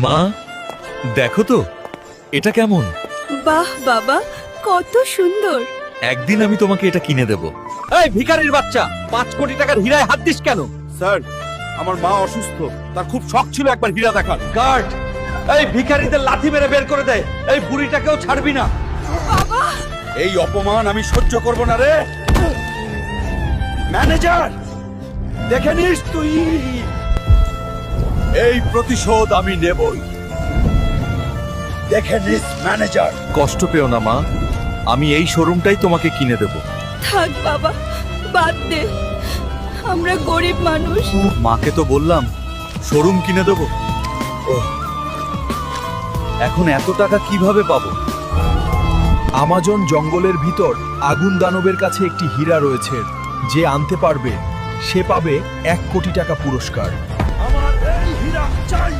মা, দেখো তো এটা কেমন। বাহ বাবা, কত সুন্দর। একদিন আমি তোমাকে এটা কিনে দেব। এই ভিখারির বাচ্চা, 5 কোটি টাকার হীরায় হাত দিস কেন? স্যার, আমার মা অসুস্থ, তার খুব শখ ছিল একবার হীরা দেখার। গার্ড, এই ভিখারিদের লাথি মেরে বের করে দে। এই বুড়িটাকেও ছাড়বি না। এই অপমান আমি সহ্য করব না রে। ম্যানেজার, দেখে নিস তুই, এই প্রতিশোধ আমি নেবই। দেখে নিস ম্যানেজার। কষ্ট পেও না মা, আমি এই শোরুমটাই তোমাকে কিনে দেব। থাক বাবা, বাদ দে, আমরা গরিব মানুষ। মাকে তো বললাম শোরুম কিনে দেব। এখন এত টাকা কিভাবে পাবো? আমাজন জঙ্গলের ভিতর আগুন দানবের কাছে একটি হীরা রয়েছে, যে আনতে পারবে সে পাবে 1 কোটি টাকা পুরস্কার। আমার এই হীরা চাই।